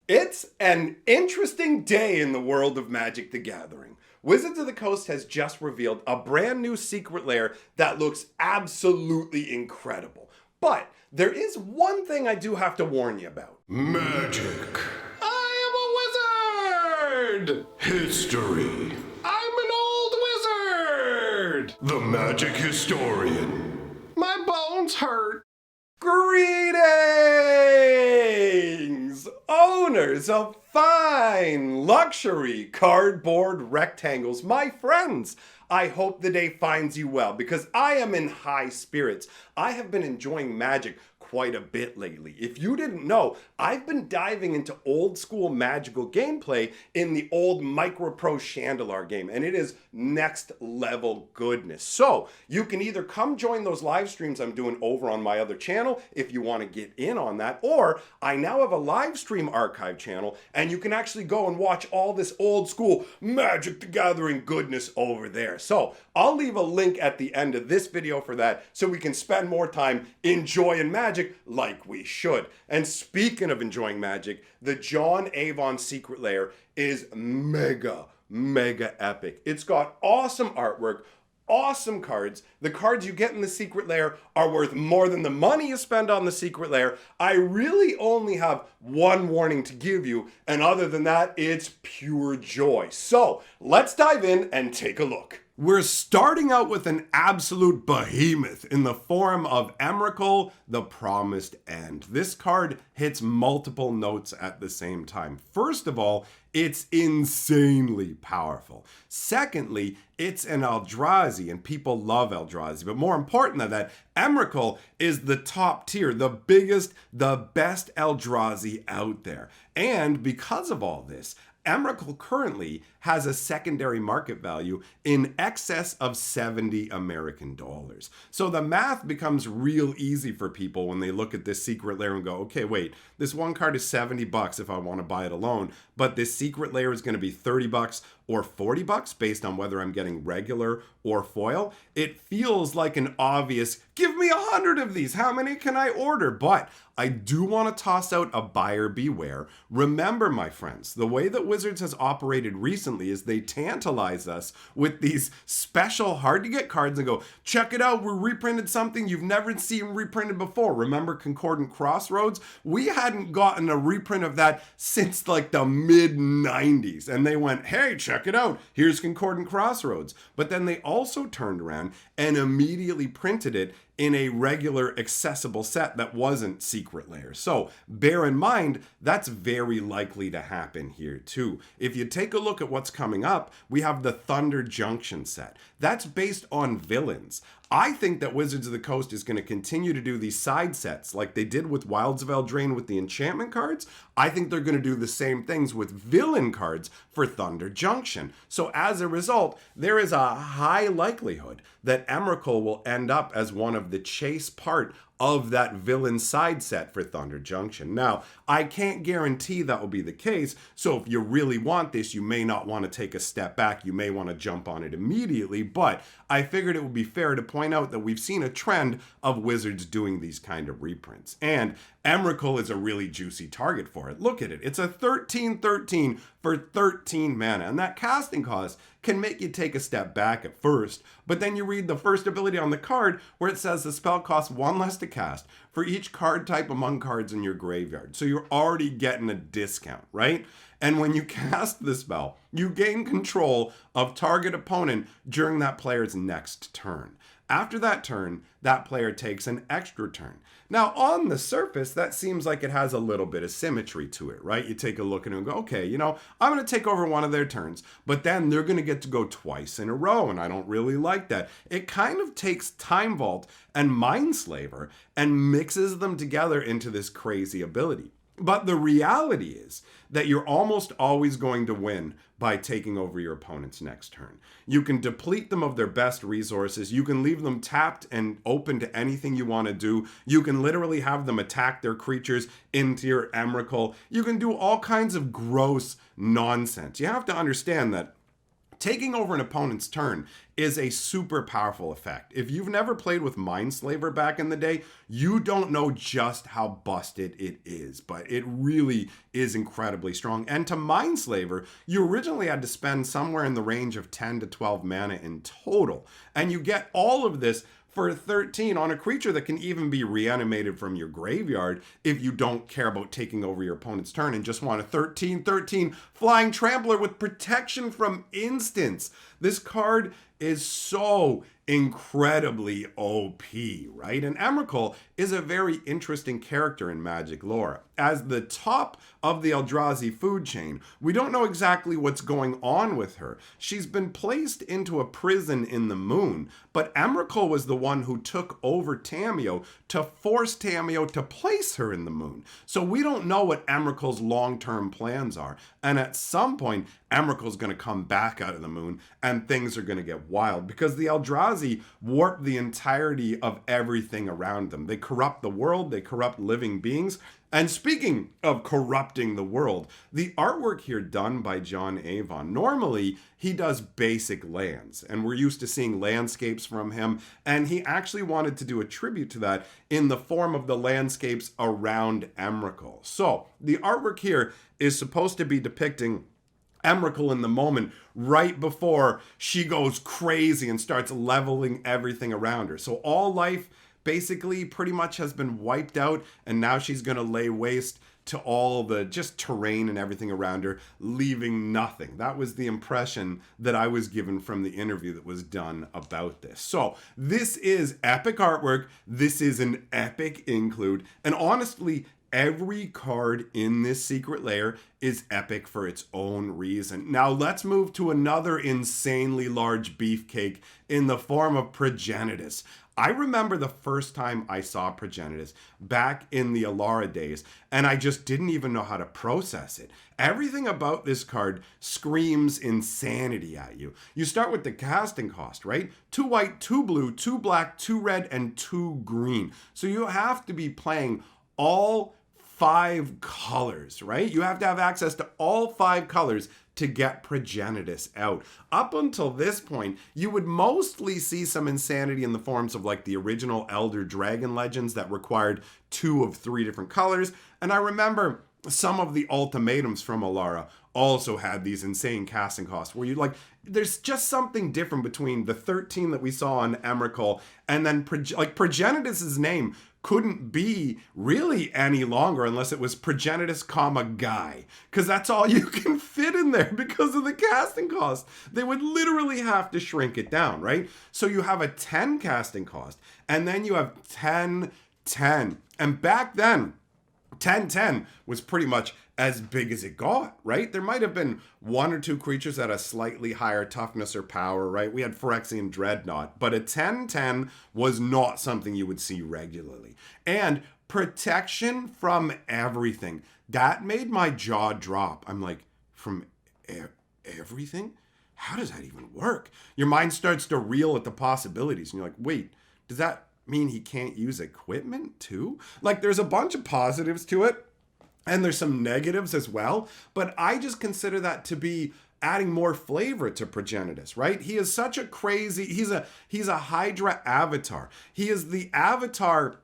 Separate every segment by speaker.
Speaker 1: It's an interesting day in the world of Magic the Gathering. Wizards of the Coast has just revealed a brand new secret lair that looks absolutely incredible. But there is one thing I do have to warn you about.
Speaker 2: Magic. I am a wizard! History. I'm an old wizard! The magic historian. My bones hurt.
Speaker 1: Greetings, owners of fine luxury cardboard rectangles, my friends. I hope the day finds you well because I am in high spirits. I have been enjoying Magic quite a bit lately. If you didn't know, I've been diving into old school magical gameplay in the old Micro Pro Chandelar game, and it is next level goodness. So you can either come join those live streams I'm doing over on my other channel if you want to get in on that, or I now have a live stream archive channel and you can actually go and watch all this old school Magic the Gathering goodness over there. So I'll leave a link at the end of this video for that so we can spend more time enjoying Magic like we should. And speaking of enjoying Magic, the John Avon Secret Lair is mega epic. It's got awesome artwork, awesome cards. The cards you get in the Secret Lair are worth more than the money you spend on the Secret Lair. I really only have one warning to give you, and other than that, it's pure joy. So let's dive in and take a look. We're starting out with an absolute behemoth in the form of Emrakul, the Promised End. This card hits multiple notes at the same time. First of all, it's insanely powerful. Secondly, it's an Eldrazi, and people love Eldrazi. But more important than that, Emrakul is the top tier, the biggest, the best Eldrazi out there. And because of all this, Emrakul currently has a secondary market value in excess of $70 American. So the math becomes real easy for people when they look at this secret lair and go, okay, wait, this one card is $70 if I want to buy it alone, but this secret lair is going to be $30 or $40 based on whether I'm getting regular or foil. It feels like an obvious, give me 100 of these, how many can I order? But I do want to toss out a buyer beware. Remember, my friends, the way that Wizards has operated recently is they tantalize us with these special hard to get cards and go, check it out, we reprinted something you've never seen reprinted before. Remember Concordant Crossroads? We hadn't gotten a reprint of that since like the mid 90s. And they went, hey, check it out, here's Concordant Crossroads. But then they also turned around and immediately printed it in a regular accessible set that wasn't Secret Lair. So bear in mind, that's very likely to happen here too. If you take a look at what's coming up, we have the Thunder Junction set. That's based on villains. I think that Wizards of the Coast is going to continue to do these side sets like they did with Wilds of Eldraine with the enchantment cards. I think they're going to do the same things with villain cards for Thunder Junction. So as a result, there is a high likelihood that Emrakul will end up as one of the chase part of that villain side set for Thunder Junction. Now, I can't guarantee that will be the case, so if you really want this, you may not want to take a step back, you may want to jump on it immediately, but I figured it would be fair to point out that we've seen a trend of Wizards doing these kind of reprints, and Emrakul is a really juicy target for it. Look at it, it's a 13/13 for 13 mana, and that casting cost can make you take a step back at first, but then you read the first ability on the card where it says the spell costs 1 less to cast for each card type among cards in your graveyard. So you're already getting a discount, right? And when you cast the spell, you gain control of target opponent during that player's next turn. After that turn, that player takes an extra turn. Now, on the surface, that seems like it has a little bit of symmetry to it, right? You take a look at it and go, okay, you know, I'm going to take over one of their turns, but then they're going to get to go twice in a row, and I don't really like that. It kind of takes Time Vault and Mindslaver and mixes them together into this crazy ability. But the reality is that you're almost always going to win by taking over your opponent's next turn. You can deplete them of their best resources. You can leave them tapped and open to anything you want to do. You can literally have them attack their creatures into your Emrakul. You can do all kinds of gross nonsense. You have to understand that Taking over an opponent's turn is a super powerful effect. If you've never played with Mindslaver back in the day, you don't know just how busted it is, but it really is incredibly strong. And to Mindslaver, you originally had to spend somewhere in the range of 10 to 12 mana in total. And you get all of this for 13 on a creature that can even be reanimated from your graveyard if you don't care about taking over your opponent's turn and just want a 13/13 flying trampler with protection from instants. This card is so incredibly OP, right? And Emrakul is a very interesting character in Magic lore. As the top of the Eldrazi food chain, we don't know exactly what's going on with her. She's been placed into a prison in the moon, but Emrakul was the one who took over Tamiyo to force Tamiyo to place her in the moon. So we don't know what Emrakul's long-term plans are. And at some point, Emrakul's going to come back out of the moon and things are going to get wild because the Eldrazi warp the entirety of everything around them. They corrupt the world, they corrupt living beings. And speaking of corrupting the world, the artwork here done by John Avon, normally he does basic lands, and we're used to seeing landscapes from him, and he actually wanted to do a tribute to that in the form of the landscapes around Emrakul. So the artwork here is supposed to be depicting Emrakul in the moment right before she goes crazy and starts leveling everything around her. So all life basically pretty much has been wiped out, and now she's going to lay waste to all the just terrain and everything around her, leaving nothing. That was the impression that I was given from the interview that was done about this. So this is epic artwork. This is an epic include, and honestly, every card in this secret lair is epic for its own reason. Now let's move to another insanely large beefcake in the form of Progenitus. I remember the first time I saw Progenitus back in the Alara days, and I just didn't even know how to process it. Everything about this card screams insanity at you. You start with the casting cost, right? 2 white, 2 blue, 2 black, 2 red, and 2 green. So you have to be playing all 5 colors, right? You have to have access to all 5 colors to get Progenitus out. Up until this point, you would mostly see some insanity in the forms of like the original Elder Dragon Legends that required 2 of 3 different colors. And I remember some of the ultimatums from Alara also had these insane casting costs where you like, there's just something different between the 13 that we saw on Emrakul and then Progenitus's name couldn't be really any longer unless it was Progenitus, guy, because that's all you can fit in there because of the casting cost. They would literally have to shrink it down, right? So you have a 10 casting cost, and then you have 10/10. And back then, 10/10 was pretty much as big as it got, right? There might have been 1 or 2 creatures that had a slightly higher toughness or power, right? We had Phyrexian Dreadnought, but a 10/10 was not something you would see regularly. And protection from everything. That made my jaw drop. I'm like, from everything? How does that even work? Your mind starts to reel at the possibilities, and you're like, wait, does that mean he can't use equipment too? Like, there's a bunch of positives to it, and there's some negatives as well, but I just consider that to be adding more flavor to Progenitus, right? He is such a crazy, he's a Hydra avatar. He is the avatar,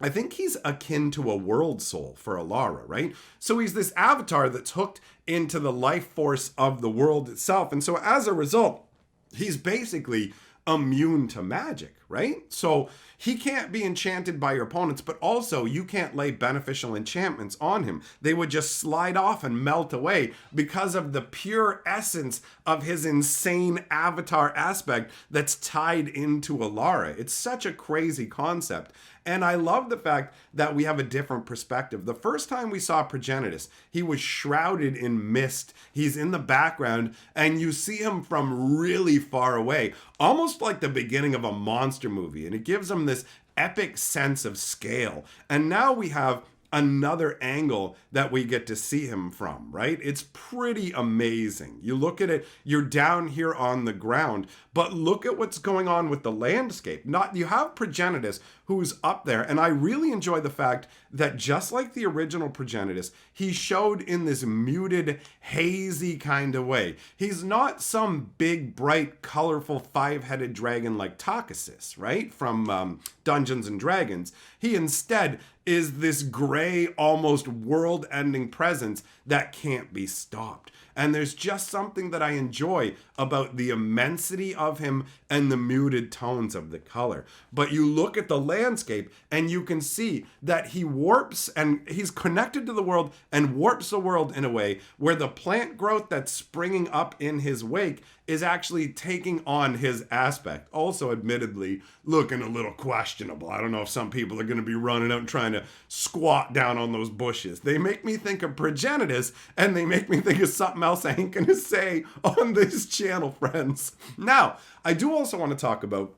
Speaker 1: I think he's akin to a world soul for Alara, right? So he's this avatar that's hooked into the life force of the world itself. And so as a result, he's basically immune to magic, right? So he can't be enchanted by your opponents, but also you can't lay beneficial enchantments on him. They would just slide off and melt away because of the pure essence of his insane avatar aspect that's tied into Alara. It's such a crazy concept. And I love the fact that we have a different perspective. The first time we saw Progenitus, he was shrouded in mist. He's in the background, and you see him from really far away, almost like the beginning of a monster movie. And it gives him this epic sense of scale. And now we have another angle that we get to see him from, right? It's pretty amazing. You look at it, you're down here on the ground, but look at what's going on with the landscape. You have Progenitus, who's up there. And I really enjoy the fact that just like the original Progenitus, he showed in this muted, hazy kind of way. He's not some big, bright, colorful, five-headed dragon like Takasis, right? From Dungeons and Dragons. He instead is this gray, almost world-ending presence that can't be stopped. And there's just something that I enjoy about the immensity of him and the muted tones of the color. But you look at the landscape and you can see that he warps and he's connected to the world and warps the world in a way where the plant growth that's springing up in his wake is actually taking on his aspect. Also, admittedly, looking a little questionable. I don't know if some people are going to be running out and trying to squat down on those bushes. They make me think of Progenitus, and they make me think of something else I ain't going to say on this channel, friends. Now, I do also want to talk about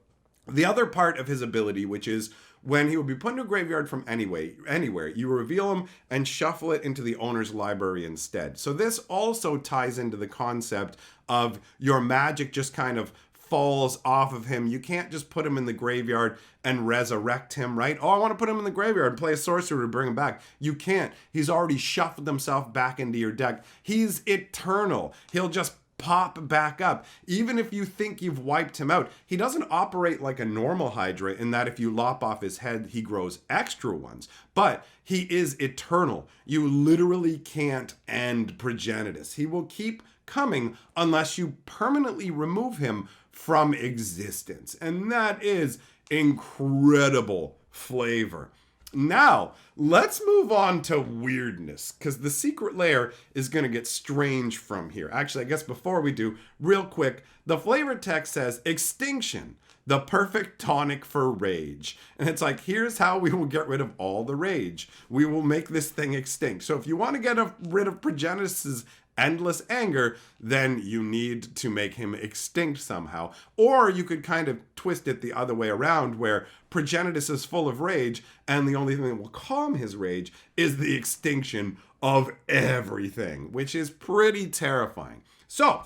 Speaker 1: the other part of his ability, which is when he will be put into a graveyard from anywhere, you reveal him and shuffle it into the owner's library instead. So this also ties into the concept of your magic just kind of falls off of him. You can't just put him in the graveyard and resurrect him, right? Oh, I want to put him in the graveyard and play a sorcerer to bring him back. You can't. He's already shuffled himself back into your deck. He's eternal. He'll just pop back up. Even if you think you've wiped him out, he doesn't operate like a normal Hydra in that if you lop off his head, he grows extra ones. But he is eternal. You literally can't end Progenitus. He will keep coming unless you permanently remove him from existence. And that is incredible flavor. Now, let's move on to weirdness, because the secret lair is going to get strange from here. Actually, I guess before we do, real quick, the flavor text says, extinction, the perfect tonic for rage. And it's like, here's how we will get rid of all the rage. We will make this thing extinct. So if you want to get rid of Progenitus's endless anger, then you need to make him extinct somehow. Or you could kind of twist it the other way around, where Progenitus is full of rage, and the only thing that will calm his rage is the extinction of everything, which is pretty terrifying. So,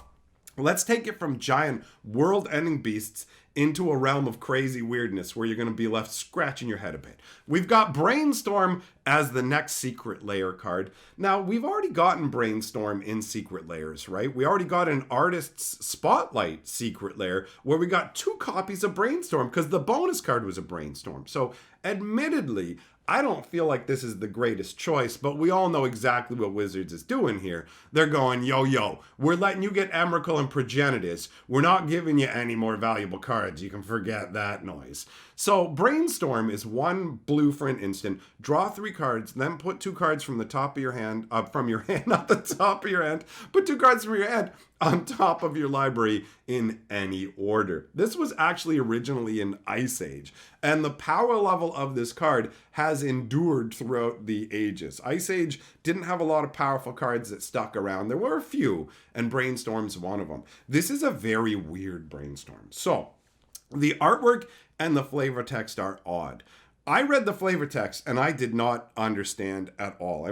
Speaker 1: let's take it from giant world-ending beasts into a realm of crazy weirdness where you're going to be left scratching your head a bit. We've got Brainstorm as the next Secret Lair card. Now, we've already gotten Brainstorm in Secret Lairs, right? We already got an Artist's Spotlight Secret Lair where we got 2 copies of Brainstorm because the bonus card was a Brainstorm. So, admittedly, I don't feel like this is the greatest choice, but we all know exactly what Wizards is doing here. They're going, yo, we're letting you get Emrakul and Progenitus. We're not giving you any more valuable cards. You can forget that noise. So Brainstorm is 1 blue for an instant. Draw 3 cards, then put 2 cards from the top of your hand, from your hand, not the top of your hand. Put 2 cards from your hand on top of your library in any order. This was actually originally in Ice Age, and the power level of this card has endured throughout the ages. Ice Age didn't have a lot of powerful cards that stuck around. There were a few, and Brainstorm's one of them. This is a very weird Brainstorm. So, the artwork and the flavor text are odd. I read the flavor text, and I did not understand at all.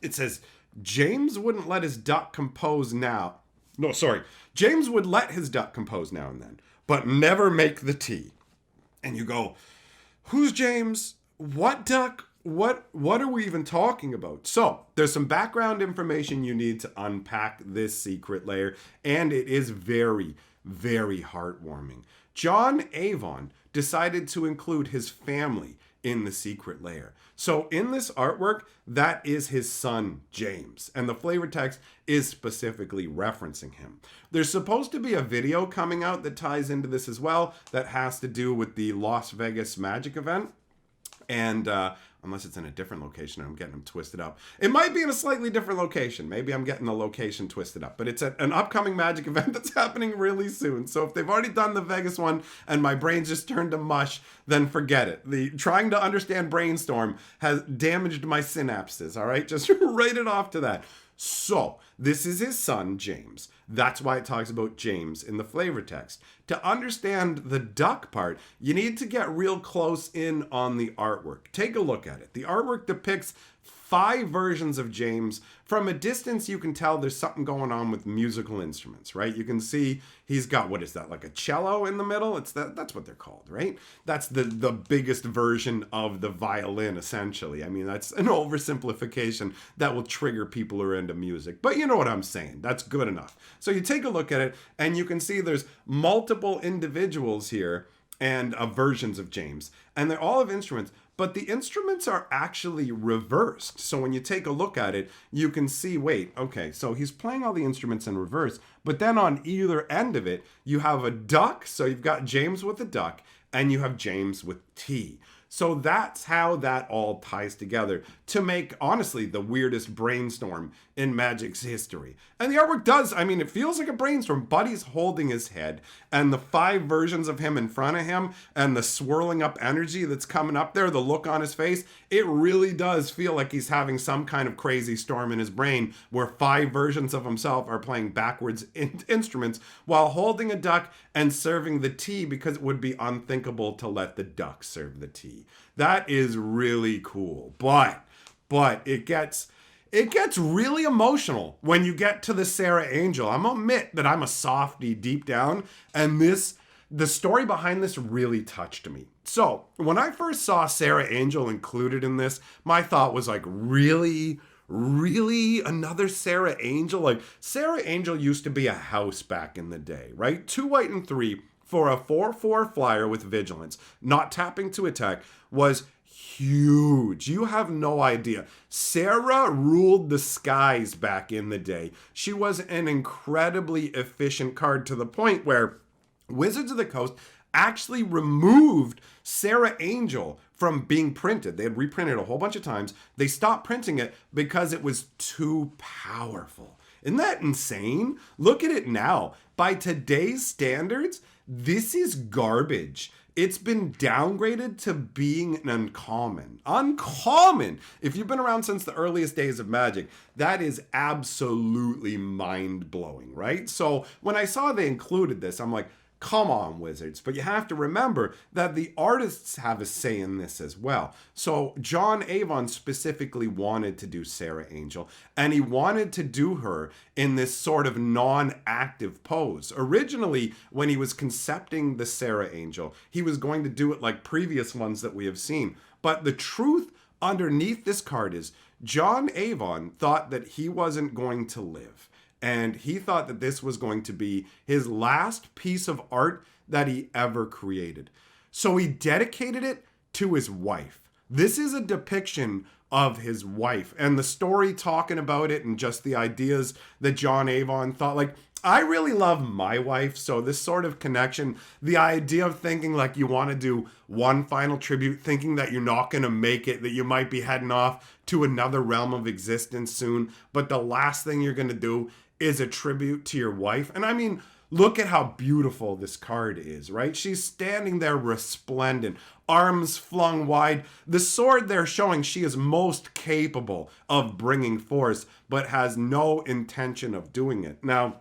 Speaker 1: It says, James wouldn't let his duck compose now. No, sorry. James would let his duck compose now and then, but never make the tea. And you go, who's James? What duck? What are we even talking about? So, there's some background information you need to unpack this secret lair, and it is very, very heartwarming. John Avon decided to include his family in the secret lair. So in this artwork, that is his son, James, and the flavor text is specifically referencing him. There's supposed to be a video coming out that ties into this as well that has to do with the Las Vegas Magic event. And unless it's in a different location, I'm getting them twisted up. It might be in a slightly different location. Maybe I'm getting the location twisted up. But it's an upcoming Magic event that's happening really soon. So if they've already done the Vegas one and my brain just turned to mush, then forget it. The trying to understand Brainstorm has damaged my synapses, all right? Just write it off to that. So, this is his son, James. That's why it talks about James in the flavor text. To understand the duck part, you need to get real close in on the artwork. Take a look at it. The artwork depicts 5 versions of James. From a distance, you can tell there's something going on with musical instruments, right? You can see he's got, what is that, like a cello in the middle? That's what they're called, right? That's the biggest version of the violin, essentially. I mean, that's an oversimplification that will trigger people who are into music. But you know what I'm saying. That's good enough. So you take a look at it, and you can see there's multiple individuals here and versions of James. And they're all of instruments, but the instruments are actually reversed. So when you take a look at it, you can see, wait, okay, so he's playing all the instruments in reverse, but then on either end of it, you have a duck. So you've got James with a duck, and you have James with tea. So that's how that all ties together to make, honestly, the weirdest brainstorm in Magic's history. And the artwork does, I mean, it feels like a brainstorm. Buddy's holding his head, and the 5 versions of him in front of him, and the swirling up energy that's coming up there, the look on his face, it really does feel like he's having some kind of crazy storm in his brain where 5 versions of himself are playing backwards instruments while holding a duck and serving the tea, because it would be unthinkable to let the duck serve the tea. That is really cool. But it gets really emotional when you get to the Sarah Angel. I'm gonna admit that I'm a softie deep down, and the story behind this really touched me. So when I first saw Sarah Angel included in this, my thought was like, really another Sarah Angel? Like, Sarah Angel used to be a house back in the day, right? 2 white and 3 for a 4/4 flyer with vigilance, not tapping to attack, was huge. You have no idea. Sarah ruled the skies back in the day. She was an incredibly efficient card, to the point where Wizards of the Coast actually removed Sarah Angel from being printed. They had reprinted a whole bunch of times. They stopped printing it because it was too powerful. Isn't that insane? Look at it now. By today's standards, this is garbage. It's been downgraded to being an uncommon. Uncommon! If you've been around since the earliest days of Magic, that is absolutely mind-blowing, right? So when I saw they included this, I'm like, come on, Wizards. But you have to remember that the artists have a say in this as well. So John Avon specifically wanted to do Sarah Angel, and he wanted to do her in this sort of non-active pose. Originally, when he was concepting the Sarah Angel, he was going to do it like previous ones that we have seen. But the truth underneath this card is John Avon thought that he wasn't going to live. And he thought that this was going to be his last piece of art that he ever created. So he dedicated it to his wife. This is a depiction of his wife, and the story talking about it, and just the ideas that John Avon thought, like, I really love my wife. So this sort of connection, the idea of thinking like you want to do one final tribute, thinking that you're not going to make it, that you might be heading off to another realm of existence soon, but the last thing you're going to do is a tribute to your wife. And I mean, look at how beautiful this card is, right? She's standing there resplendent, arms flung wide. The sword they're showing she is most capable of bringing force, but has no intention of doing it. Now,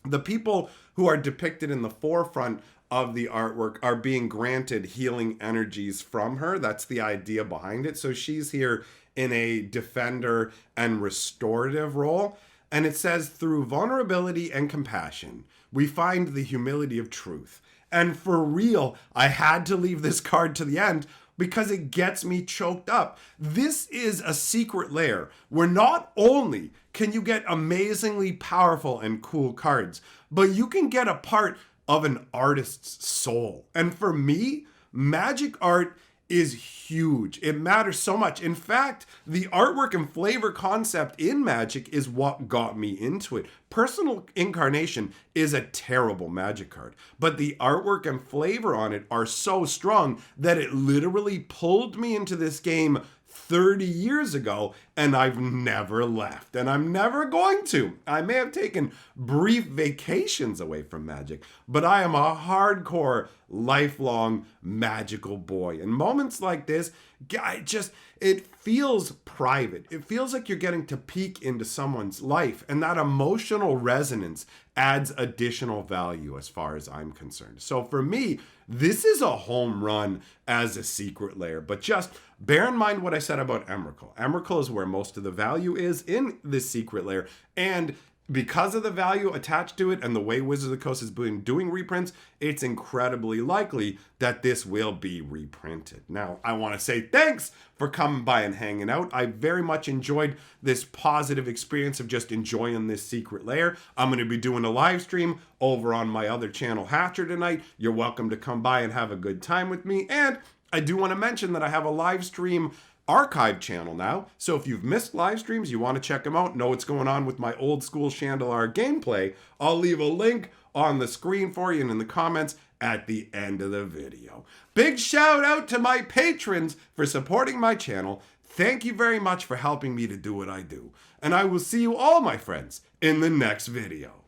Speaker 1: the people who are depicted in the forefront of the artwork are being granted healing energies from her. That's the idea behind it. So she's here in a defender and restorative role. And it says, through vulnerability and compassion, we find the humility of truth. And for real, I had to leave this card to the end because it gets me choked up. This is a secret lair where not only can you get amazingly powerful and cool cards, but you can get a part of an artist's soul. And for me, Magic art is huge. It matters so much. In fact, the artwork and flavor concept in Magic is what got me into it. Personal Incarnation is a terrible Magic card, but the artwork and flavor on it are so strong that it literally pulled me into this game 30 years ago, and I've never left, and I'm never going to. I may have taken brief vacations away from Magic, but I am a hardcore lifelong magical boy. And moments like this, it feels private. It feels like you're getting to peek into someone's life, and that emotional resonance adds additional value as far as I'm concerned. So for me, this is a home run as a secret lair, but just bear in mind what I said about Emrakul. Emrakul is where most of the value is in this secret lair, and because of the value attached to it and the way Wizards of the Coast has been doing reprints, it's incredibly likely that this will be reprinted. Now, I want to say thanks for coming by and hanging out. I very much enjoyed this positive experience of just enjoying this secret lair. I'm going to be doing a live stream over on my other channel, Hatcher, tonight. You're welcome to come by and have a good time with me. And I do want to mention that I have a live stream archive channel now, so if you've missed live streams, you want to check them out, know what's going on with my old school Chandelar gameplay, I'll leave a link on the screen for you and in the comments at the end of the video. Big shout out to my patrons for supporting my channel. Thank you very much for helping me to do what I do, and I will see you all, my friends, in the next video.